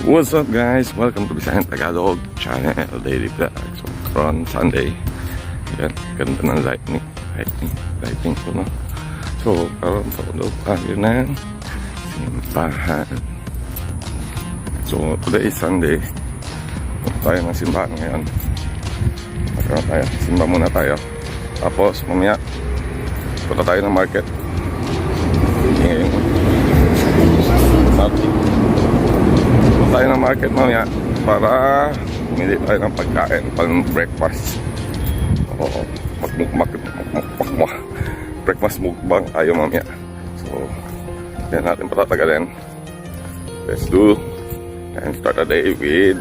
What's up guys? Welcome to Visayang Tagalog channel daily vlog. So from Sunday, yan, ganda ng lighting ko, no? So karoon pa daw tayo ng simbahan. So today is Sunday. Punta tayo ng simbahan ngayon. Magkaroon tayo, simba muna tayo. Tapos mamaya punta tayo ng market. Ngayon tayo ng market mamaya para bumili tayo ng pagkain pang breakfast. Oo, breakfast mukbang tayo mamaya. So yan natin patatagalin. Let's do and start the day with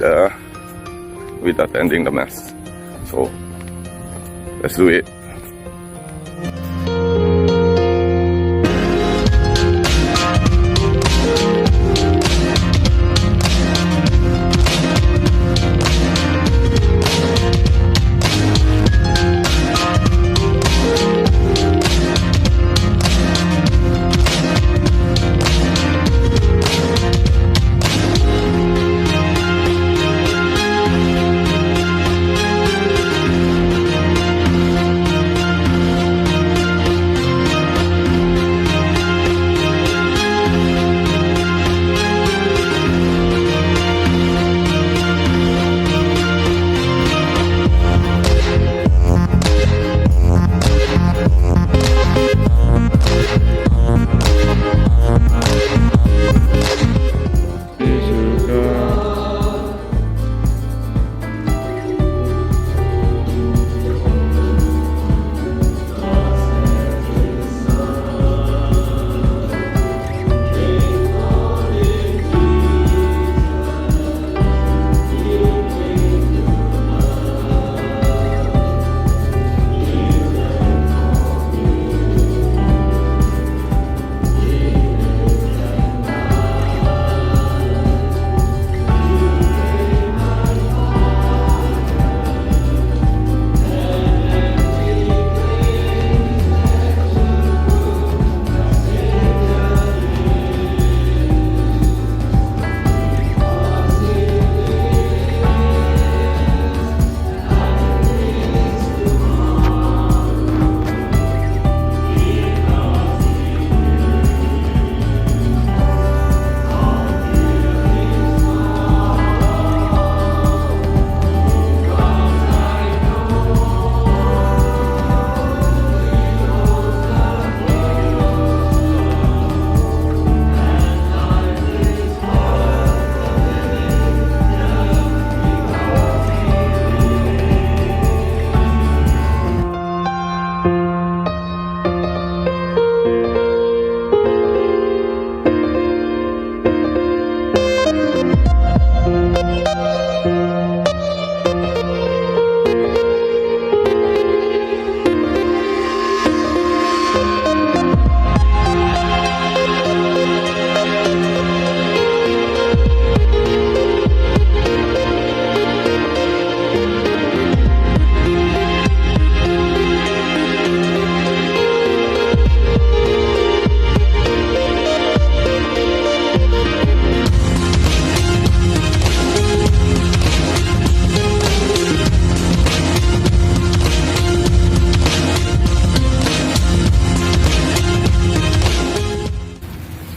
attending the mass. So let's do it.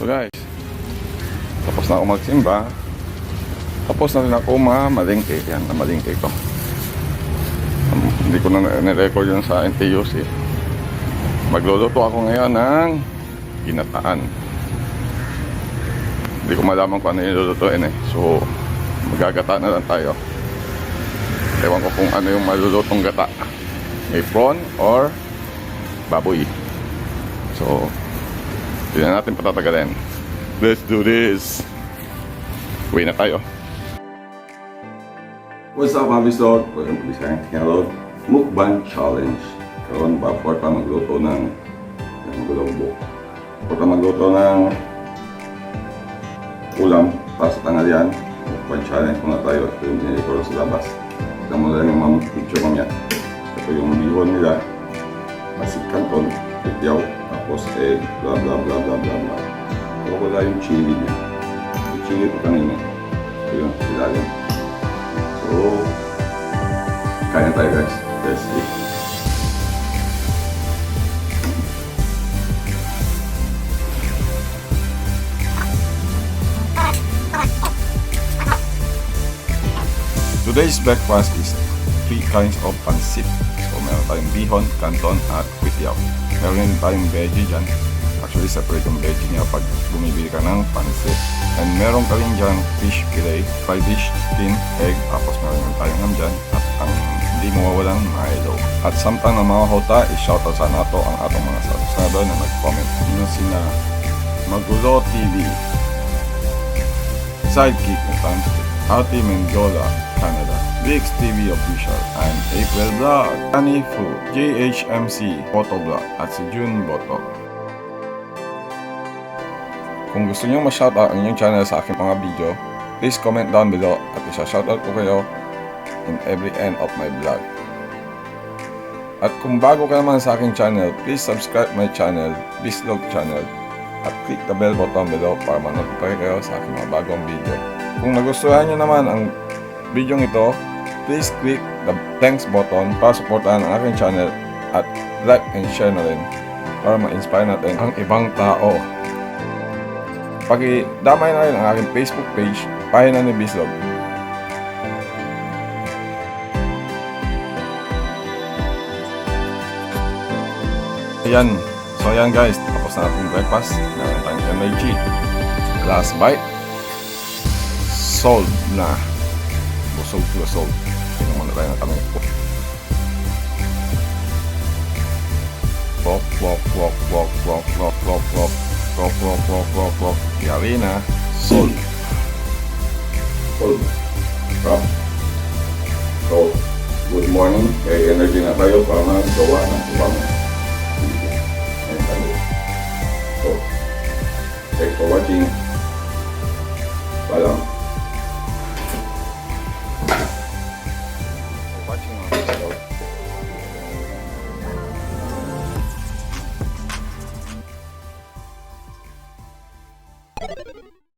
Guys, tapos na ako magsimba. Tapos na rin ako mamalingke. Yan, namalingke ko. Hindi ko na nirecord yun sa NTUC. Magluluto ako ngayon ng ginataan. Hindi ko malaman kung ano yung lulutuin eh. So magagata na lang tayo. Ewan ko kung ano yung malulutong gata. May prawn or baboy. So hindi na natin patatagalin. Let's do this. Uwi na tayo. What's up mga VisLog? Welcome to Visayang Tagalog Mukbang Challenge. Karoon pa magluto ng ulam para sa tanghalian. Mukbang Challenge muna tayo. Ito yung pinili sa labas. Ito mo lang yung mga picture mamaya. Ito yung bihon nila. Masit kanton. Pityaw. Tapos egg, bla bla bla bla bla bla. Wala yung chili niya. Yung chili ito kanina. Ayun, sila yun. So, kaya tayo guys. Let's eat. Today's breakfast is 3 kinds of pansit. So, meron tayong bihon, canton, at kwitiao. Meron din tayong veggie dyan. Actually, separate yung veggie niya pag bumibili ka ng pansit. And meron ka rin dyan fish fillet, fried fish, chicken, egg, tapos meron din tayong ham dyan. At ang hindi mawawalang Milo. At samtang na mga hota, i-shoutout sa nato ang atong mga subscriber na nag-comment. Yun sina Magulo TV, Sidekick ng Pansit, Ate Menjola, Canada, Vix TV Official, and April Vlog, Annie Fu, JHMC, Photovlog, at si June Boto. Kung gusto nyo ma-shoutout ang inyong channel sa aking mga video, please comment down below at isa-shoutout ko kayo in every end of my vlog. At kung bago ka naman sa aking channel, please subscribe my channel, VisLog channel, at click the bell button below para ma-notify kayo sa aking mga bagong video. Kung nagustuhan nyo naman ang video ito, please click the thanks button para supportahan ang aking channel at like and share na rin para ma-inspire natin ang ibang tao. Paki-damay na rin ang aking Facebook page, pahina ni VisLog. Ayan. So ayan guys, tapos na ating breakfast. Meron tayong energy. Last bite. Sold na. Busog to sold. Tingnan muna tayo na kami. Pop, pop, pop, pop, pop, pop, pop, pop. Pop, pop, pop, pop, pop. Yari na. Sold. Sold. Pop. So, good morning. May energy na tayo para magawa ng ibang. So, thanks for watching.